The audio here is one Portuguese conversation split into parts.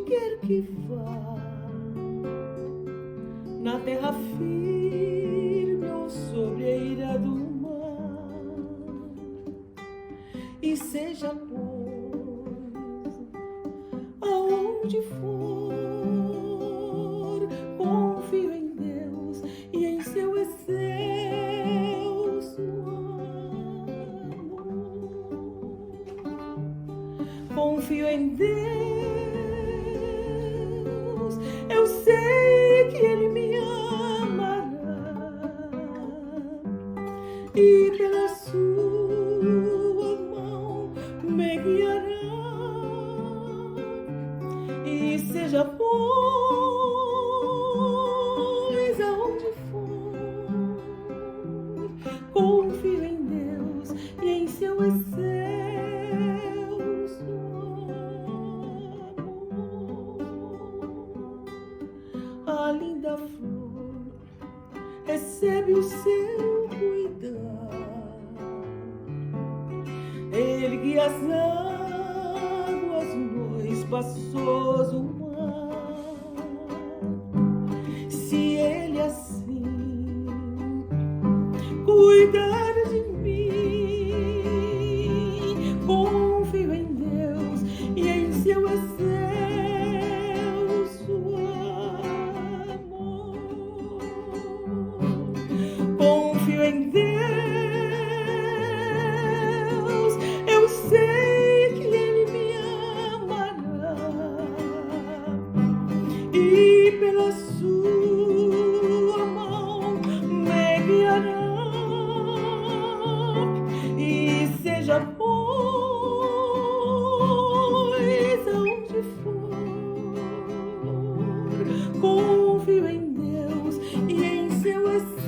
quer que vá, na terra firme ou sobre a ilha do mar, e seja pois aonde for, confio em Deus e em seu excelso amor. Confio em Deus, eu sei que Ele me amará e pela sua mão me guiará. E seja pois aonde for, confio em Deus e em seu excelso amor. A linda flor recebe o seu cuidar, Ele guia as águas no espaçoso mar. Se Ele assim cuidar de mim, confio em Deus e em seu excelso amor. Confio em Deus, eu sei que Ele me amará e pela sua mão me guiará. E seja pois aonde for, confio em Deus e em seu excelso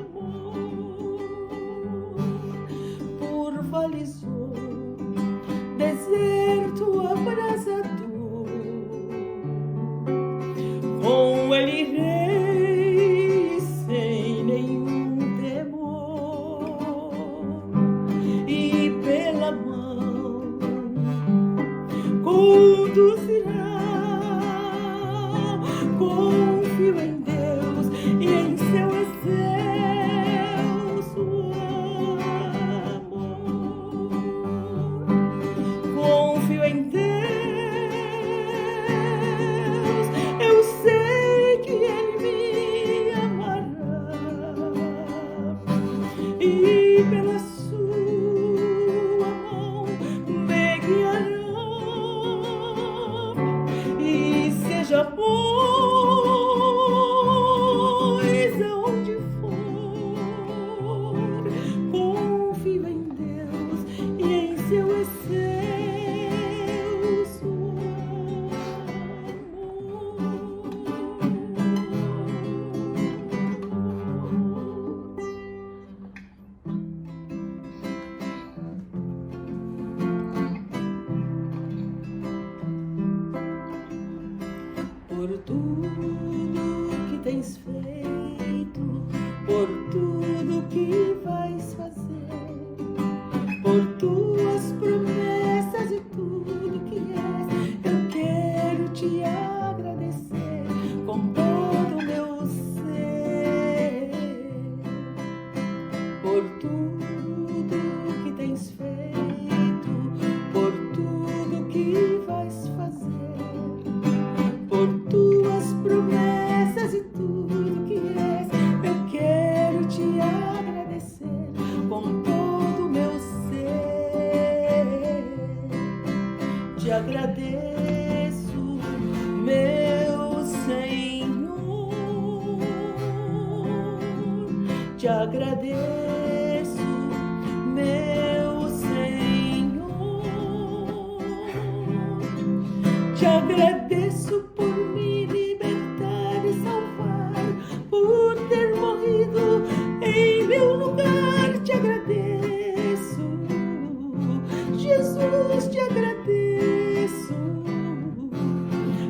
amor. Por vales ou deserto abrasador, com Ele irei sem nenhum temor, e pela mão conduzirá. Confio em Deus e em seu excelso amor. Confio em Deus, eu sei que Ele me amará e pela sua mão me guiará. E seja pois aonde for, confio em Deus e em seu excelso por tudo que tens feito, por tudo que vais fazer, por tuas promessas e tudo que és, eu quero te agradecer com todo o meu ser. Por tudo que tens feito, por tudo que vais fazer, por tuas promessas e tudo que és, eu quero te agradecer com todo o meu ser. Te agradeço, meu Senhor, te agradeço, meu Senhor, te agradeço por me libertar e salvar, por ter morrido em meu lugar. Te agradeço, Jesus, te agradeço,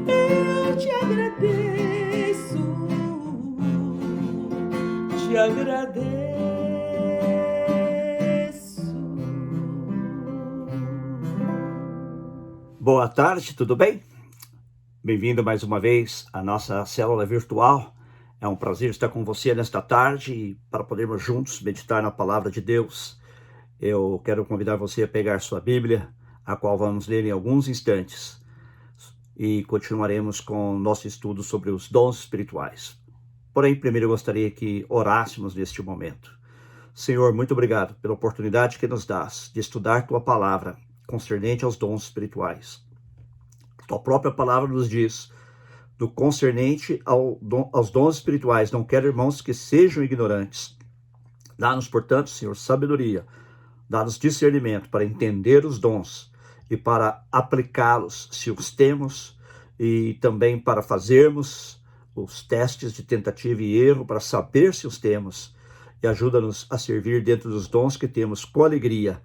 eu te agradeço, te agradeço. Boa tarde, tudo bem? Bem-vindo mais uma vez à nossa célula virtual. É um prazer estar com você nesta tarde para podermos juntos meditar na palavra de Deus. Eu quero convidar você a pegar sua Bíblia, a qual vamos ler em alguns instantes, e continuaremos com o nosso estudo sobre os dons espirituais. Porém, primeiro eu gostaria que orássemos neste momento. Senhor, muito obrigado pela oportunidade que nos dás de estudar tua palavra concernente aos dons espirituais. Tua própria palavra nos diz, do concernente aos dons espirituais, não quero, irmãos, que sejam ignorantes. Dá-nos, portanto, Senhor, sabedoria, dá-nos discernimento para entender os dons e para aplicá-los, se os temos, e também para fazermos os testes de tentativa e erro, para saber se os temos, e ajuda-nos a servir dentro dos dons que temos com alegria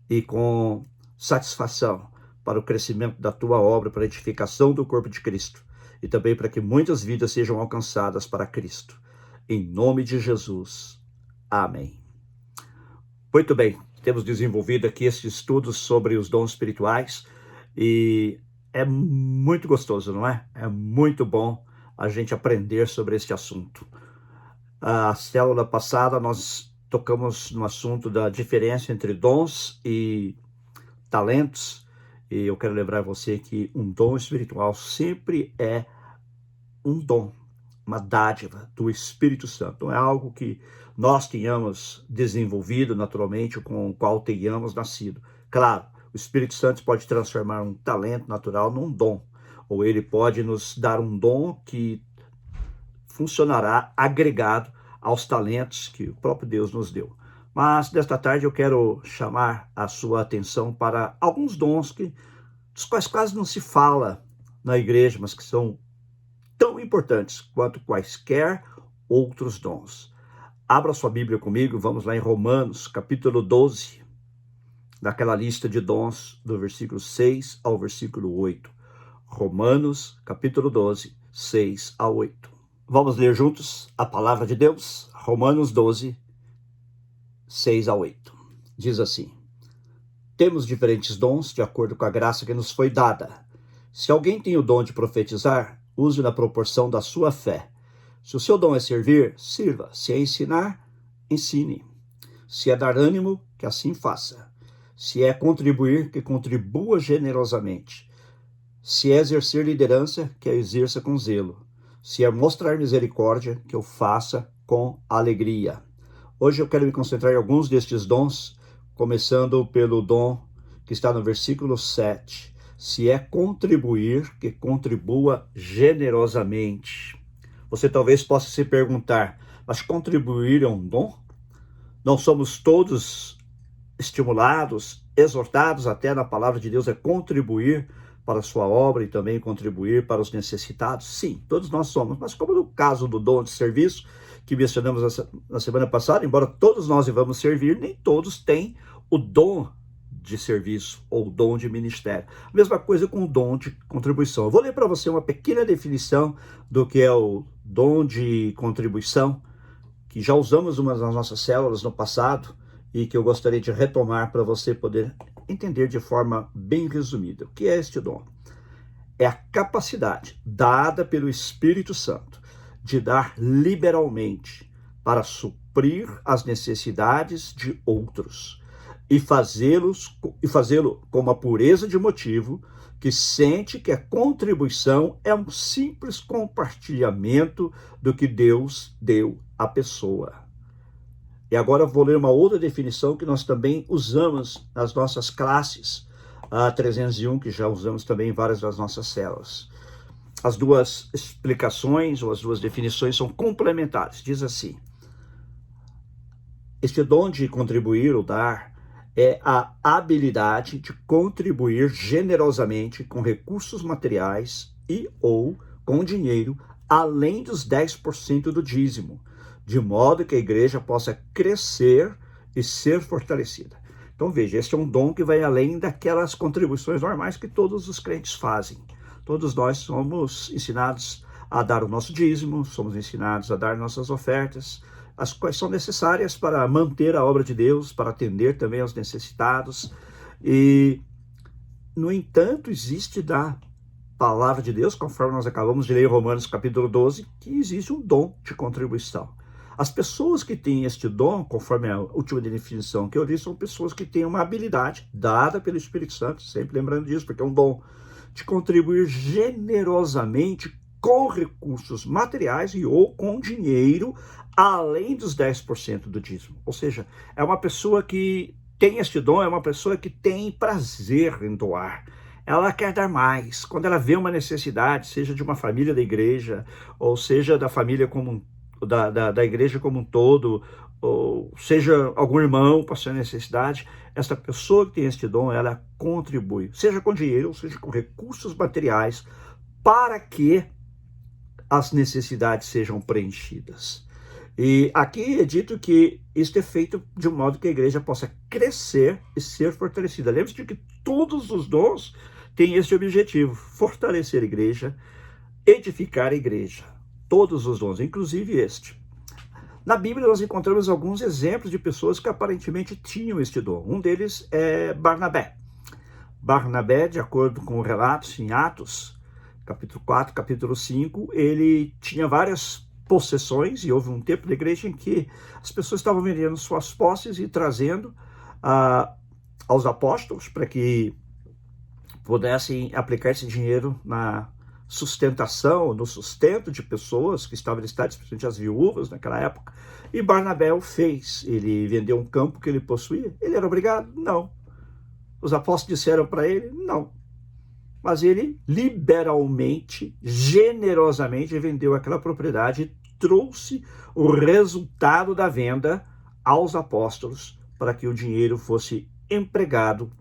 e com satisfação para o crescimento da tua obra, para a edificação do corpo de Cristo e também para que muitas vidas sejam alcançadas para Cristo. Em nome de Jesus. Amém. Muito bem, temos desenvolvido aqui esse estudo sobre os dons espirituais e é muito gostoso, não é? É muito bom a gente aprender sobre este assunto. A célula passada nós tocamos no assunto da diferença entre dons e talentos, e eu quero lembrar você que um dom espiritual sempre é um dom, uma dádiva do Espírito Santo. Não é algo que nós tenhamos desenvolvido naturalmente, com o qual tenhamos nascido. Claro, o Espírito Santo pode transformar um talento natural num dom, ou ele pode nos dar um dom que funcionará agregado aos talentos que o próprio Deus nos deu. Mas nesta tarde eu quero chamar a sua atenção para alguns dons dos quais quase não se fala na igreja, mas que são tão importantes quanto quaisquer outros dons. Abra sua Bíblia comigo, vamos lá em Romanos, capítulo 12, daquela lista de dons, do versículo 6 ao versículo 8. Romanos, capítulo 12, 6 a 8. Vamos ler juntos a palavra de Deus? Romanos 12, 6 a 8. Diz assim: temos diferentes dons de acordo com a graça que nos foi dada. Se alguém tem o dom de profetizar, use na proporção da sua fé. Se o seu dom é servir, sirva. Se é ensinar, ensine. Se é dar ânimo, que assim faça. Se é contribuir, que contribua generosamente. Se é exercer liderança, que a exerça com zelo. Se é mostrar misericórdia, que eu faça com alegria. Hoje eu quero me concentrar em alguns destes dons, começando pelo dom que está no versículo 7. Se é contribuir, que contribua generosamente. Você talvez possa se perguntar, mas contribuir é um dom? Não somos todos estimulados, exortados até na palavra de Deus a contribuir para a sua obra e também contribuir para os necessitados? Sim, todos nós somos, mas como no caso do dom de serviço, que mencionamos na semana passada, embora todos nós devamos servir, nem todos têm o dom de serviço ou o dom de ministério. A mesma coisa com o dom de contribuição. Eu vou ler para você uma pequena definição do que é o dom de contribuição, que já usamos umas das nossas células no passado e que eu gostaria de retomar para você poder entender de forma bem resumida. O que é este dom? É a capacidade dada pelo Espírito Santo de dar liberalmente para suprir as necessidades de outros e fazê-lo com uma pureza de motivo que sente que a contribuição é um simples compartilhamento do que Deus deu à pessoa. E agora eu vou ler uma outra definição que nós também usamos nas nossas classes, a 301, que já usamos também em várias das nossas células. As duas explicações ou as duas definições são complementares. Diz assim: este dom de contribuir ou dar é a habilidade de contribuir generosamente com recursos materiais e ou com dinheiro, além dos 10% do dízimo, de modo que a igreja possa crescer e ser fortalecida. Então veja, este é um dom que vai além daquelas contribuições normais que todos os crentes fazem. Todos nós somos ensinados a dar o nosso dízimo, somos ensinados a dar nossas ofertas, as quais são necessárias para manter a obra de Deus, para atender também aos necessitados. E no entanto, existe da palavra de Deus, conforme nós acabamos de ler em Romanos capítulo 12, que existe um dom de contribuição. As pessoas que têm este dom, conforme a última definição que eu li, são pessoas que têm uma habilidade dada pelo Espírito Santo, sempre lembrando disso, porque é um dom de contribuir generosamente com recursos materiais e ou com dinheiro, além dos 10% do dízimo. Ou seja, é uma pessoa que tem este dom, é uma pessoa que tem prazer em doar. Ela quer dar mais. Quando ela vê uma necessidade, seja de uma família da igreja, ou seja da família da igreja como um todo, ou seja algum irmão passando necessidade, essa pessoa que tem este dom, ela contribui, seja com dinheiro, ou seja com recursos materiais, para que as necessidades sejam preenchidas. E aqui é dito que isso é feito de um modo que a igreja possa crescer e ser fortalecida. Lembre-se de que todos os dons têm esse objetivo: fortalecer a igreja, edificar a igreja. Todos os dons, inclusive este. Na Bíblia nós encontramos alguns exemplos de pessoas que aparentemente tinham este dom. Um deles é Barnabé. Barnabé, de acordo com relatos em Atos, capítulo 4, capítulo 5, ele tinha várias possessões, e houve um tempo da igreja em que as pessoas estavam vendendo suas posses e trazendo aos apóstolos para que pudessem aplicar esse dinheiro na sustentação, no sustento de pessoas que estavam listadas, principalmente as viúvas naquela época. E Barnabé o fez. Ele vendeu um campo que ele possuía. Ele era obrigado? Não. Os apóstolos disseram para ele? Não. Mas ele liberalmente, generosamente vendeu aquela propriedade e trouxe o resultado da venda aos apóstolos para que o dinheiro fosse empregado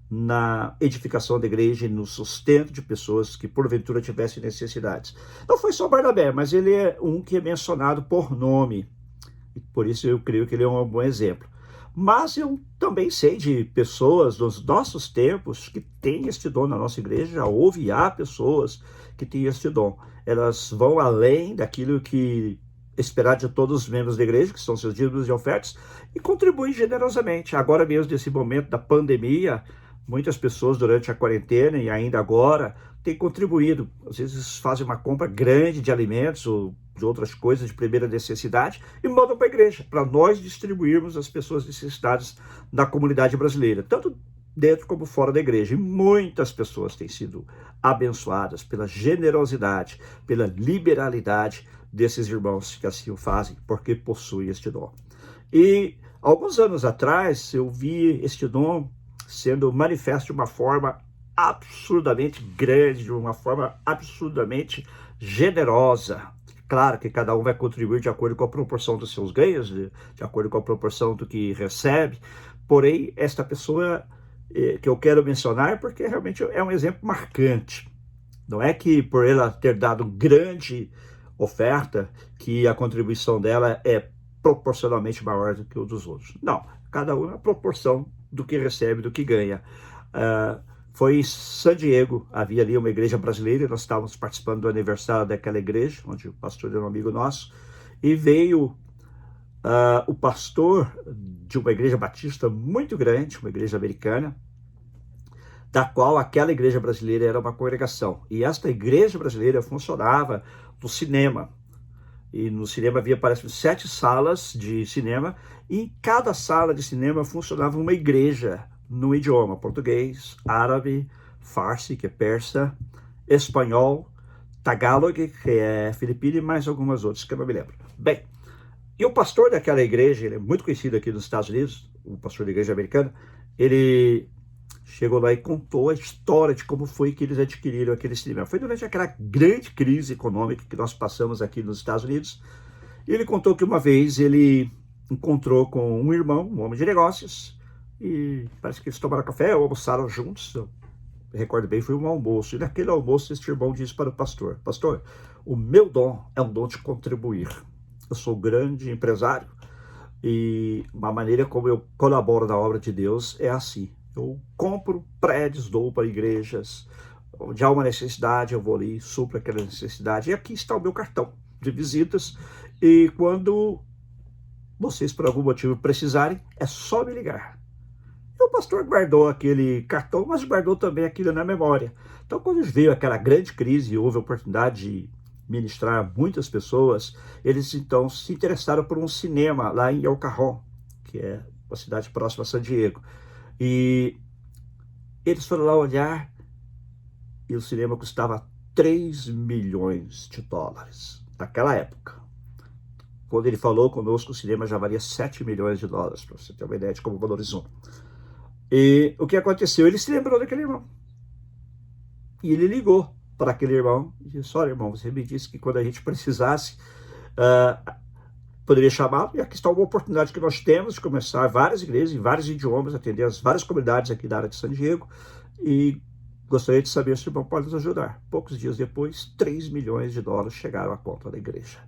na edificação da igreja e no sustento de pessoas que porventura tivessem necessidades. Não foi só Barnabé, mas ele é um que é mencionado por nome, e por isso eu creio que ele é um bom exemplo. Mas eu também sei de pessoas dos nossos tempos que têm este dom na nossa igreja. Já houve e há pessoas que têm este dom. Elas vão além daquilo que esperar de todos os membros da igreja, que são seus dízimos e ofertas, e contribuem generosamente. Agora mesmo, nesse momento da pandemia, muitas pessoas durante a quarentena e ainda agora têm contribuído. Às vezes fazem uma compra grande de alimentos ou de outras coisas de primeira necessidade e mandam para a igreja, para nós distribuirmos às pessoas necessitadas da comunidade brasileira, tanto dentro como fora da igreja. E muitas pessoas têm sido abençoadas pela generosidade, pela liberalidade desses irmãos que assim o fazem, porque possuem este dom. E alguns anos atrás eu vi este dom sendo manifesto de uma forma absurdamente grande, de uma forma absurdamente generosa. Claro que cada um vai contribuir de acordo com a proporção dos seus ganhos, de acordo com a proporção do que recebe. Porém, esta pessoa que eu quero mencionar, porque realmente é um exemplo marcante. Não é que por ela ter dado grande oferta, que a contribuição dela é proporcionalmente maior do que o dos outros. Não, cada um é a proporção do que recebe, do que ganha. Foi em San Diego, havia ali uma igreja brasileira, e nós estávamos participando do aniversário daquela igreja, onde o pastor era um amigo nosso, e veio o pastor de uma igreja batista muito grande, uma igreja americana, da qual aquela igreja brasileira era uma congregação. E esta igreja brasileira funcionava no cinema. E no cinema havia, parece, 7 salas de cinema, e em cada sala de cinema funcionava uma igreja no idioma português, árabe, farsi, que é persa, espanhol, tagalog, que é filipino, e mais algumas outras que eu não me lembro. Bem, e o pastor daquela igreja, ele é muito conhecido aqui nos Estados Unidos, o pastor da igreja americana, ele chegou lá e contou a história de como foi que eles adquiriram aquele cinema. Foi durante aquela grande crise econômica que nós passamos aqui nos Estados Unidos. E ele contou que uma vez ele encontrou com um irmão, um homem de negócios, e parece que eles tomaram café ou almoçaram juntos. Eu recordo bem, foi um almoço. E naquele almoço, esse irmão disse para o pastor: pastor, o meu dom é um dom de contribuir. Eu sou grande empresário e uma maneira como eu colaboro na obra de Deus é assim. Eu compro prédios, dou para igrejas, onde há uma necessidade, eu vou ali, supro aquela necessidade. E aqui está o meu cartão de visitas. E quando vocês, por algum motivo, precisarem, é só me ligar. Então o pastor guardou aquele cartão, mas guardou também aquilo na memória. Então quando veio aquela grande crise e houve a oportunidade de ministrar a muitas pessoas, eles então se interessaram por um cinema lá em El Cajon, que é uma cidade próxima a San Diego. E eles foram lá olhar e o cinema custava 3 milhões de dólares naquela época. Quando ele falou conosco, o cinema já valia 7 milhões de dólares, para você ter uma ideia de como valorizou. E o que aconteceu? Ele se lembrou daquele irmão. E ele ligou para aquele irmão e disse: olha, irmão, você me disse que quando a gente precisasse, poderia chamá-lo, e aqui está uma oportunidade que nós temos de começar várias igrejas em vários idiomas, atender as várias comunidades aqui da área de San Diego, e gostaria de saber se o irmão pode nos ajudar. Poucos dias depois, 3 milhões de dólares chegaram à conta da igreja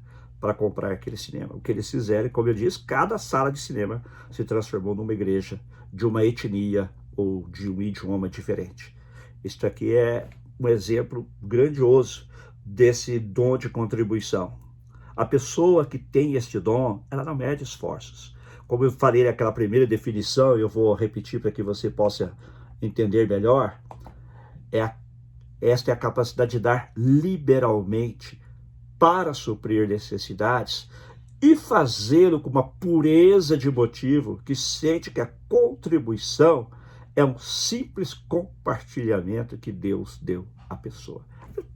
para comprar aquele cinema. O que eles fizeram, como eu disse, cada sala de cinema se transformou numa igreja de uma etnia ou de um idioma diferente. Isso aqui é um exemplo grandioso desse dom de contribuição. A pessoa que tem este dom, ela não mede esforços. Como eu falei naquela primeira definição, eu vou repetir para que você possa entender melhor, esta é a capacidade de dar liberalmente para suprir necessidades e fazê-lo com uma pureza de motivo que sente que a contribuição é um simples compartilhamento que Deus deu à pessoa.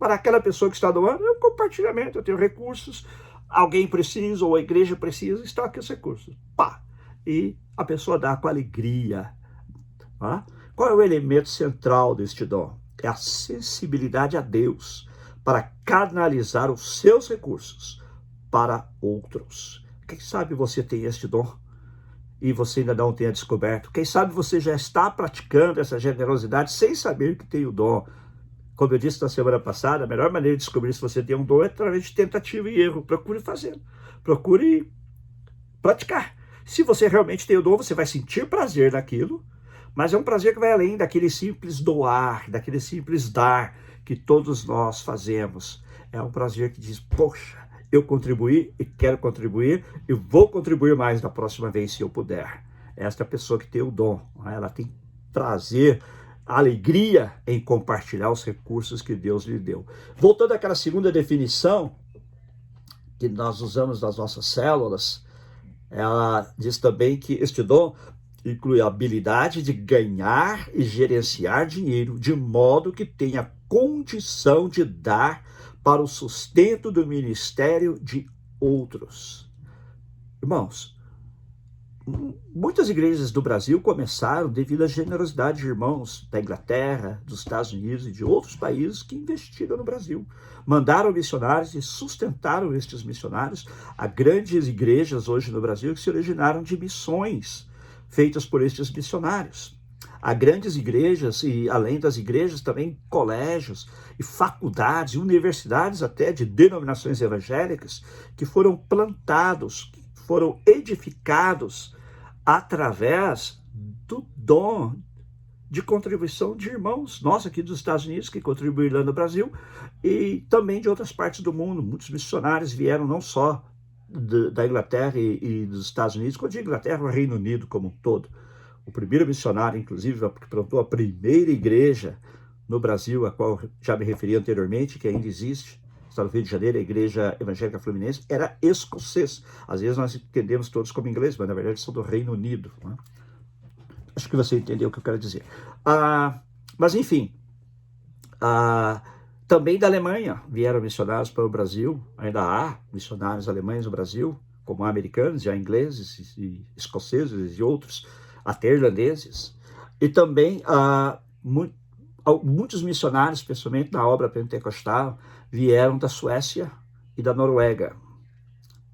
Para aquela pessoa que está doando, é um compartilhamento. Eu tenho recursos, alguém precisa ou a igreja precisa, estão aqui os recursos. Pá! E a pessoa dá com alegria. Tá? Qual é o elemento central deste dom? É a sensibilidade a Deus para canalizar os seus recursos para outros. Quem sabe você tem este dom e você ainda não tenha descoberto. Quem sabe você já está praticando essa generosidade sem saber que tem o dom. Como eu disse na semana passada, a melhor maneira de descobrir se você tem um dom é através de tentativa e erro. Procure fazer. Procure praticar. Se você realmente tem o dom, você vai sentir prazer naquilo, mas é um prazer que vai além daquele simples doar, daquele simples dar que todos nós fazemos. É um prazer que diz: poxa, eu contribuí e quero contribuir e vou contribuir mais da próxima vez se eu puder. Esta é a pessoa que tem o dom. Ela tem prazer, alegria em compartilhar os recursos que Deus lhe deu. Voltando àquela segunda definição que nós usamos nas nossas células, ela diz também que este dom inclui a habilidade de ganhar e gerenciar dinheiro de modo que tenha condição de dar para o sustento do ministério de outros. Irmãos, muitas igrejas do Brasil começaram devido à generosidade de irmãos da Inglaterra, dos Estados Unidos e de outros países que investiram no Brasil. Mandaram missionários e sustentaram estes missionários. Há grandes igrejas hoje no Brasil que se originaram de missões feitas por estes missionários. Há grandes igrejas e, além das igrejas, também colégios e faculdades, universidades até de denominações evangélicas que foram plantados, foram edificados através do dom de contribuição de irmãos nossos aqui dos Estados Unidos, que contribuíram lá no Brasil, e também de outras partes do mundo. Muitos missionários vieram não só da Inglaterra e dos Estados Unidos, quando digo Inglaterra, o Reino Unido como um todo. O primeiro missionário, inclusive, que plantou a primeira igreja no Brasil, a qual já me referi anteriormente, que ainda existe, está no Rio de Janeiro, a Igreja Evangélica Fluminense, era escocês. Às vezes nós entendemos todos como inglês, mas na verdade são do Reino Unido. Né? Acho que você entendeu o que eu quero dizer. Mas enfim, também da Alemanha vieram missionários para o Brasil. Ainda há missionários alemães no Brasil, como há americanos, já ingleses, e escoceses e outros, até irlandeses. E também muitos missionários, especialmente na obra pentecostal, vieram da Suécia e da Noruega.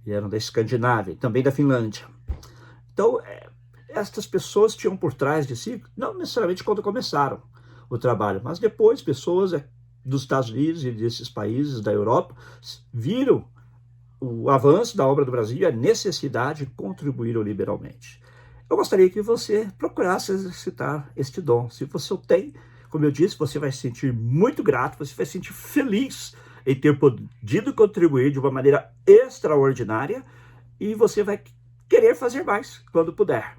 Vieram da Escandinávia, também da Finlândia. Então, estas pessoas tinham por trás de si, não necessariamente quando começaram o trabalho, mas depois pessoas dos Estados Unidos e desses países da Europa viram o avanço da obra do Brasil e a necessidade de contribuir liberalmente. Eu gostaria que você procurasse exercitar este dom. Se você o tem, como eu disse, você vai se sentir muito grato, você vai se sentir feliz em ter podido contribuir de uma maneira extraordinária e você vai querer fazer mais quando puder.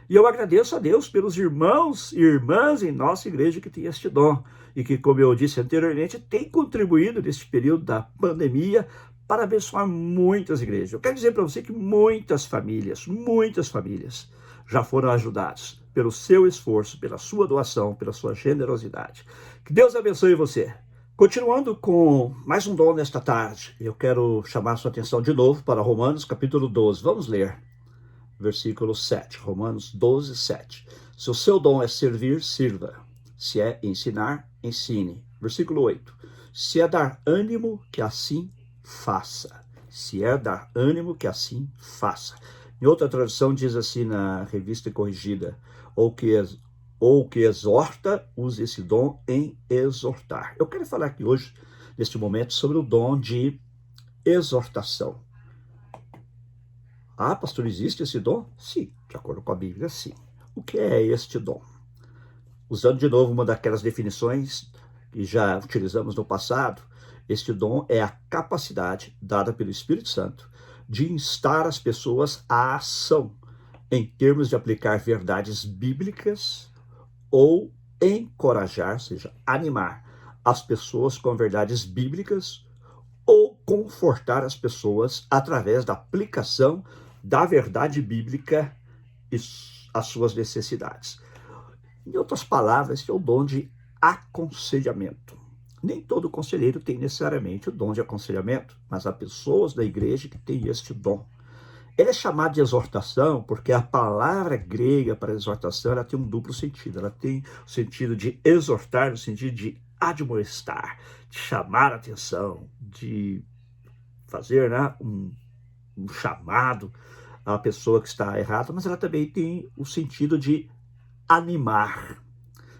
E eu agradeço a Deus pelos irmãos e irmãs em nossa igreja que tem este dom e que, como eu disse anteriormente, tem contribuído neste período da pandemia para abençoar muitas igrejas. Eu quero dizer para você que muitas famílias já foram ajudadas pelo seu esforço, pela sua doação, pela sua generosidade. Que Deus abençoe você. Continuando com mais um dom nesta tarde, eu quero chamar sua atenção de novo para Romanos capítulo 12. Vamos ler versículo 7, Romanos 12, 7. Se o seu dom é servir, sirva. Se é ensinar, ensine. Versículo 8. Se é dar ânimo, que assim faça. Se é dar ânimo, que assim faça. Em outra tradução diz assim na Revista Corrigida, ou que exorta, use esse dom em exortar. Eu quero falar aqui hoje, neste momento, sobre o dom de exortação. Ah, pastor, existe esse dom? Sim, de acordo com a Bíblia, sim. O que é este dom? Usando de novo uma daquelas definições que já utilizamos no passado, este dom é a capacidade dada pelo Espírito Santo de instar as pessoas à ação, em termos de aplicar verdades bíblicas ou encorajar, ou seja, animar as pessoas com verdades bíblicas ou confortar as pessoas através da aplicação da verdade bíblica e as suas necessidades. Em outras palavras, é o dom de aconselhamento. Nem todo conselheiro tem necessariamente o dom de aconselhamento, mas há pessoas da igreja que têm este dom. Ele é chamado de exortação porque a palavra grega para exortação ela tem um duplo sentido. Ela tem o sentido de exortar, no sentido de admoestar, de chamar a atenção, de fazer um chamado à pessoa que está errada, mas ela também tem o sentido de animar,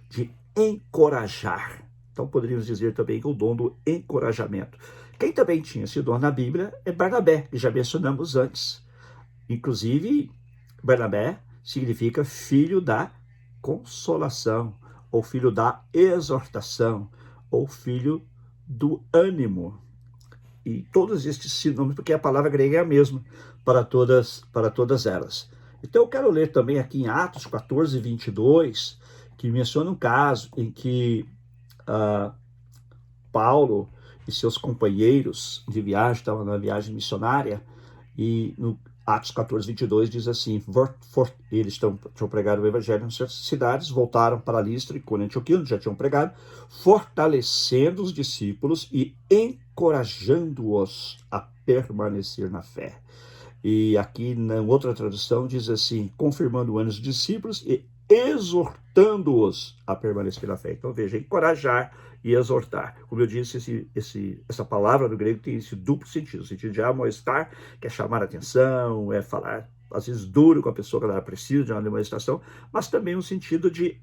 de encorajar. Então poderíamos dizer também que o dom do encorajamento. Quem também tinha esse dom na Bíblia é Barnabé, que já mencionamos antes. Inclusive, Barnabé significa filho da consolação, ou filho da exortação, ou filho do ânimo. E todos estes sinônimos, porque a palavra grega é a mesma para todas elas. Então eu quero ler também aqui em Atos 14, 22, que menciona um caso em que Paulo e seus companheiros de viagem estavam numa viagem missionária, e no Atos 14, 22 diz assim, eles tinham pregado o evangelho em certas cidades, voltaram para Listra e Icônio e Antioquia, onde já tinham pregado, fortalecendo os discípulos e encorajando-os a permanecer na fé. E aqui, na outra tradução, diz assim, confirmando o ânimo dos discípulos e exortando-os a permanecer na fé. Então, veja, encorajar e exortar. Como eu disse, essa palavra no grego tem esse duplo sentido. O sentido de amoestar, que é chamar a atenção, é falar, às vezes, duro com a pessoa que ela precisa de uma demonstração, mas também o sentido de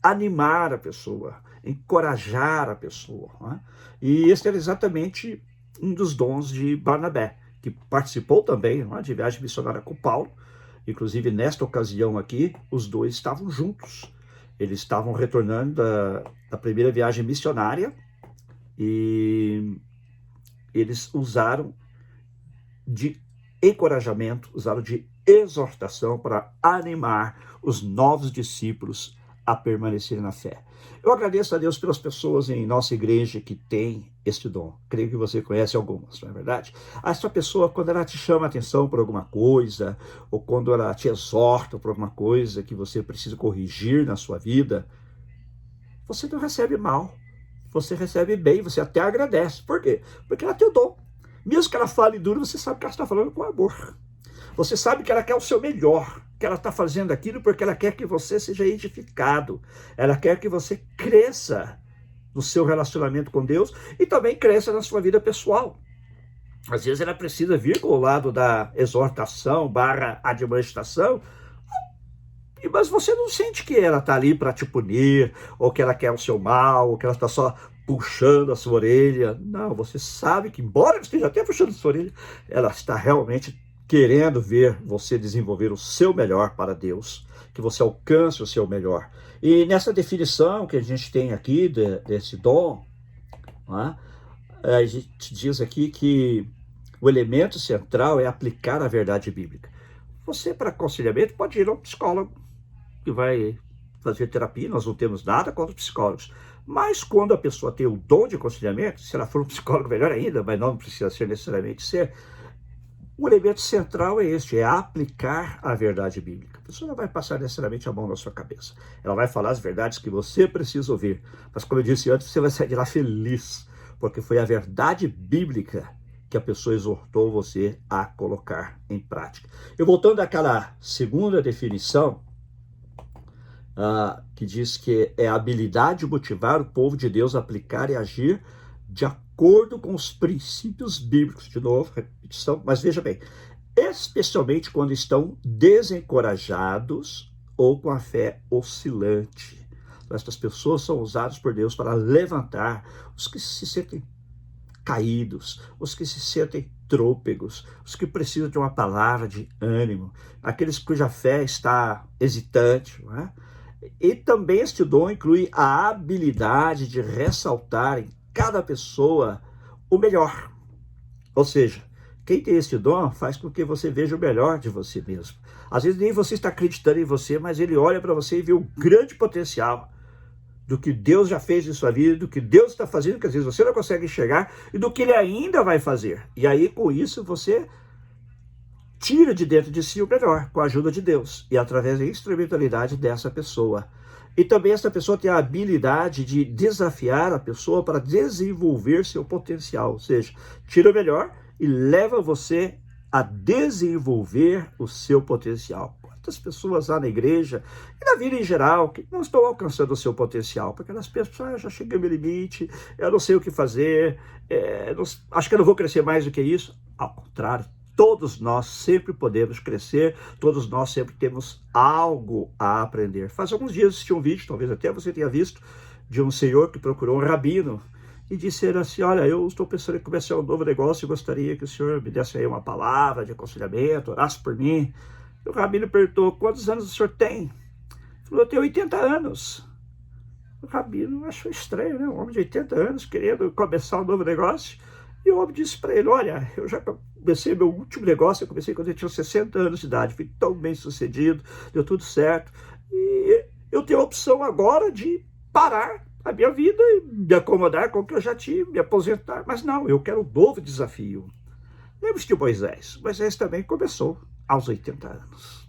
animar a pessoa, encorajar a pessoa. Né? E esse era exatamente um dos dons de Barnabé, que participou também de viagem missionária com Paulo. Inclusive, nesta ocasião aqui, os dois estavam juntos. Eles estavam retornando da primeira viagem missionária e eles usaram de encorajamento, usaram de exortação para animar os novos discípulos a permanecerem na fé. Eu agradeço a Deus pelas pessoas em nossa igreja que têm este dom. Creio que você conhece algumas, não é verdade? Essa pessoa, quando ela te chama a atenção por alguma coisa, ou quando ela te exorta por alguma coisa que você precisa corrigir na sua vida, você não recebe mal, você recebe bem, você até agradece. Por quê? Porque ela tem o dom. Mesmo que ela fale duro, você sabe que ela está falando com amor. Você sabe que ela quer o seu melhor, que ela está fazendo aquilo porque ela quer que você seja edificado. Ela quer que você cresça no seu relacionamento com Deus e também cresça na sua vida pessoal. Às vezes ela precisa vir com o lado da exortação / admoestação, mas você não sente que ela está ali para te punir, ou que ela quer o seu mal, ou que ela está só puxando a sua orelha. Não, você sabe que, embora ela esteja até puxando a sua orelha, ela está realmente querendo ver você desenvolver o seu melhor para Deus, que você alcance o seu melhor. E nessa definição que a gente tem aqui desse dom, né, a gente diz aqui que o elemento central é aplicar a verdade bíblica. Você, para aconselhamento, pode ir ao psicólogo. que vai fazer terapia, nós não temos nada contra os psicólogos. Mas quando a pessoa tem o dom de aconselhamento, se ela for um psicólogo, melhor ainda, mas não precisa ser necessariamente ser, o elemento central é este, é aplicar a verdade bíblica. A pessoa não vai passar necessariamente a mão na sua cabeça. Ela vai falar as verdades que você precisa ouvir. Mas como eu disse antes, você vai sair de lá feliz, porque foi a verdade bíblica que a pessoa exortou você a colocar em prática. Eu voltando àquela segunda definição, que diz que é a habilidade de motivar o povo de Deus a aplicar e agir de acordo com os princípios bíblicos. De novo, repetição, mas veja bem, especialmente quando estão desencorajados ou com a fé oscilante. Estas pessoas são usadas por Deus para levantar os que se sentem caídos, os que se sentem trôpegos, os que precisam de uma palavra de ânimo, aqueles cuja fé está hesitante, não é? E também este dom inclui a habilidade de ressaltar em cada pessoa o melhor. Ou seja, quem tem este dom faz com que você veja o melhor de você mesmo. Às vezes nem você está acreditando em você, mas ele olha para você e vê o grande potencial do que Deus já fez em sua vida, do que Deus está fazendo, que às vezes você não consegue enxergar, e do que Ele ainda vai fazer. E aí, com isso, você tira de dentro de si o melhor, com a ajuda de Deus, e através da instrumentalidade dessa pessoa. E também essa pessoa tem a habilidade de desafiar a pessoa para desenvolver seu potencial, ou seja, tira o melhor e leva você a desenvolver o seu potencial. Quantas pessoas há na igreja e na vida em geral que não estão alcançando o seu potencial, porque elas pensam, já cheguei ao meu limite, eu não sei o que fazer, acho que eu não vou crescer mais do que isso. Ao contrário, todos nós sempre podemos crescer, todos nós sempre temos algo a aprender. Faz alguns dias assisti um vídeo, talvez até você tenha visto, de um senhor que procurou um rabino e disse assim, olha, eu estou pensando em começar um novo negócio e gostaria que o senhor me desse aí uma palavra de aconselhamento, orasse por mim. O rabino perguntou, quantos anos o senhor tem? Ele falou, eu tenho 80 anos. O rabino achou estranho, né? Um homem de 80 anos querendo começar um novo negócio. E o homem disse para ele, olha, eu já comecei meu último negócio, eu comecei quando eu tinha 60 anos de idade, fui tão bem sucedido, deu tudo certo. E eu tenho a opção agora de parar a minha vida e me acomodar com o que eu já tinha, me aposentar. Mas não, eu quero um novo desafio. Lembra-se de Moisés? Moisés também começou aos 80 anos.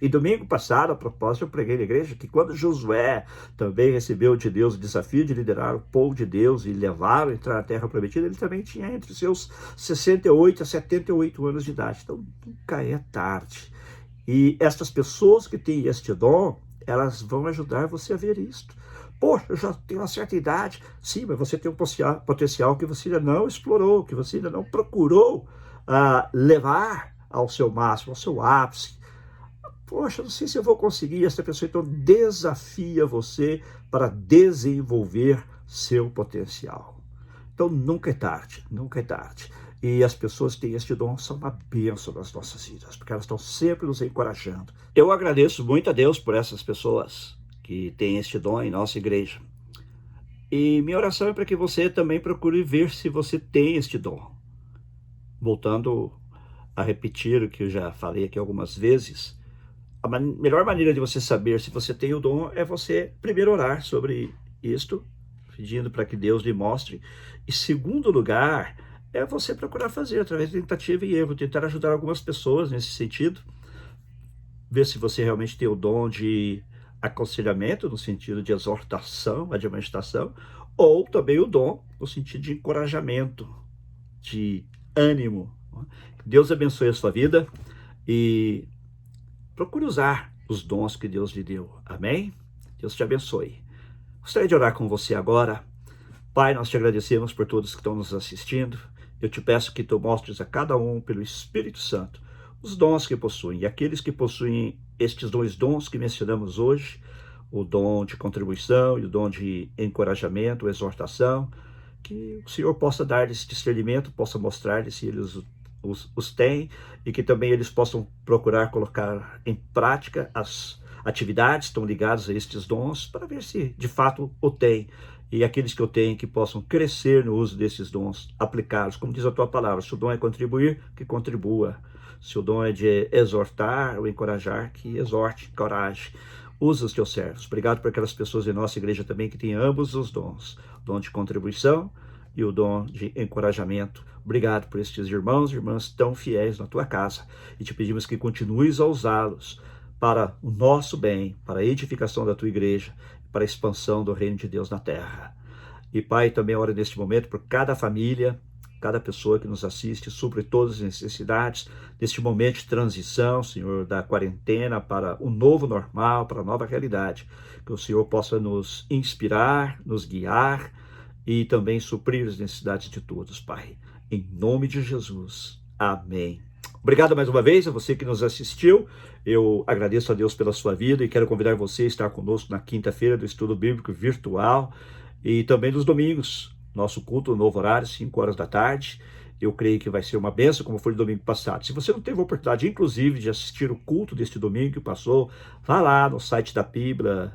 E domingo passado, a propósito, eu preguei na igreja que quando Josué também recebeu de Deus o desafio de liderar o povo de Deus e levá-lo a entrar na terra prometida, ele também tinha entre seus 68 a 78 anos de idade. Então, nunca é tarde. E estas pessoas que têm este dom, elas vão ajudar você a ver isto. Poxa, eu já tenho uma certa idade. Sim, mas você tem um potencial que você ainda não explorou, que você ainda não procurou levar ao seu máximo, ao seu ápice. Poxa, não sei se eu vou conseguir. Essa pessoa então desafia você para desenvolver seu potencial. Então nunca é tarde, nunca é tarde. E as pessoas que têm este dom são uma bênção nas nossas vidas, porque elas estão sempre nos encorajando. Eu agradeço muito a Deus por essas pessoas que têm este dom em nossa igreja. E minha oração é para que você também procure ver se você tem este dom. Voltando a repetir o que eu já falei aqui algumas vezes, a melhor maneira de você saber se você tem o dom é você primeiro orar sobre isto, pedindo para que Deus lhe mostre. E segundo lugar, é você procurar fazer através de tentativa e erro, tentar ajudar algumas pessoas nesse sentido, ver se você realmente tem o dom de aconselhamento, no sentido de exortação, admoestação, ou também o dom no sentido de encorajamento, de ânimo. Deus abençoe a sua vida e procure usar os dons que Deus lhe deu. Amém? Deus te abençoe. Gostaria de orar com você agora. Pai, nós te agradecemos por todos que estão nos assistindo. Eu te peço que tu mostres a cada um, pelo Espírito Santo, os dons que possuem. E aqueles que possuem estes dois dons que mencionamos hoje, o dom de contribuição e o dom de encorajamento, exortação, que o Senhor possa dar-lhes discernimento, possa mostrar-lhes se eles os têm, e que também eles possam procurar colocar em prática as atividades que estão ligadas a estes dons, para ver se de fato o têm. E aqueles que o têm, que possam crescer no uso desses dons, aplicá-los. Como diz a tua palavra, se o dom é contribuir, que contribua. Se o dom é de exortar ou encorajar, que exorte, encoraje. Usa os teus servos. Obrigado por aquelas pessoas em nossa igreja também que têm ambos os dons. O dom de contribuição e o dom de encorajamento. Obrigado por estes irmãos e irmãs tão fiéis na tua casa. E te pedimos que continues a usá-los para o nosso bem, para a edificação da tua igreja, para a expansão do reino de Deus na terra. E Pai, também oro neste momento por cada família, cada pessoa que nos assiste, supre todas as necessidades neste momento de transição, Senhor, da quarentena para o novo normal, para a nova realidade. Que o Senhor possa nos inspirar, nos guiar e também suprir as necessidades de todos, Pai. Em nome de Jesus. Amém. Obrigado mais uma vez a você que nos assistiu. Eu agradeço a Deus pela sua vida e quero convidar você a estar conosco na quinta-feira do Estudo Bíblico Virtual e também nos domingos. Nosso culto, novo horário, 5 horas da tarde. Eu creio que vai ser uma bênção, como foi no domingo passado. Se você não teve a oportunidade, inclusive, de assistir o culto deste domingo que passou, vá lá no site da Bíblia,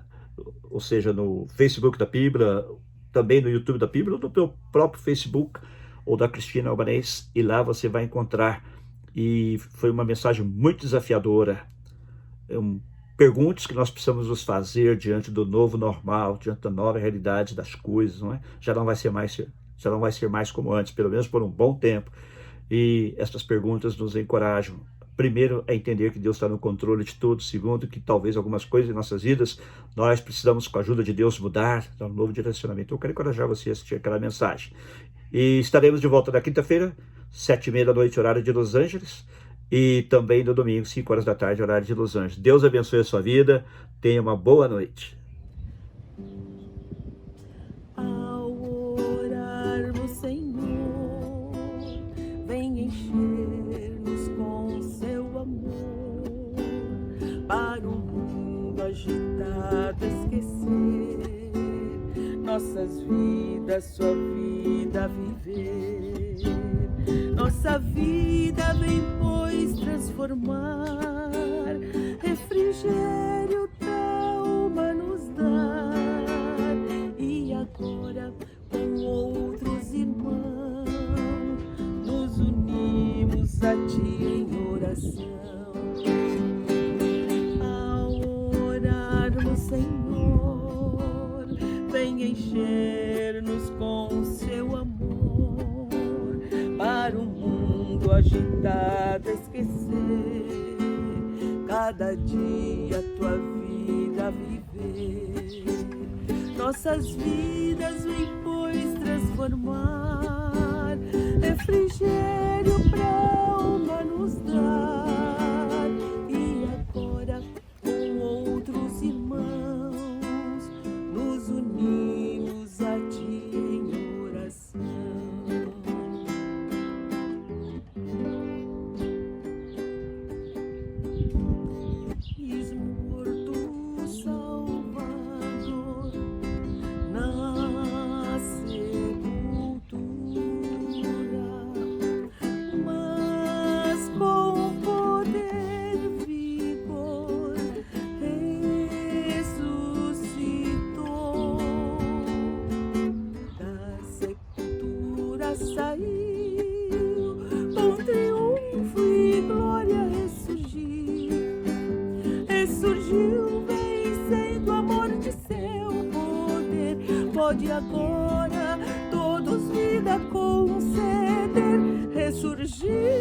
ou seja, no Facebook da Bíblia, também no YouTube da Bíblia, ou no meu próprio Facebook, ou da Cristina Albanês, e lá você vai encontrar. E foi uma mensagem muito desafiadora. Perguntas que nós precisamos nos fazer diante do novo normal, diante da nova realidade das coisas, não é? Já não vai ser mais como antes, pelo menos por um bom tempo. E essas perguntas nos encorajam. Primeiro, a entender que Deus está no controle de tudo. Segundo, que talvez algumas coisas em nossas vidas nós precisamos, com a ajuda de Deus, mudar, dar um novo direcionamento. Eu quero encorajar você a assistir aquela mensagem. E estaremos de volta na quinta-feira, 7h30 da noite, horário de Los Angeles. E também no domingo, 5 horas da tarde, horário de Los Angeles. Deus abençoe a sua vida. Tenha uma boa noite. Ao orarmos, Senhor, vem encher-nos com seu amor. Para o mundo agitado esquecer, nossas vidas, sua vida viver. Nossa vida vem, pois, transformar, refrigério da alma nos dar. E agora, com outros irmãos, nos unimos a ti em oração. Ao orarmos, Senhor, vem encher-nos com seu amor. Para o mundo agitado esquecer, cada dia tua vida viver. Nossas vidas vem, pois, transformar, refrigério pra alma nos dar. E agora, com outros irmãos, nos unimos a ti em oração. Saiu com triunfo e glória ressurgiu vencendo o amor de seu poder. Pode agora todos vida conceder, ressurgiu.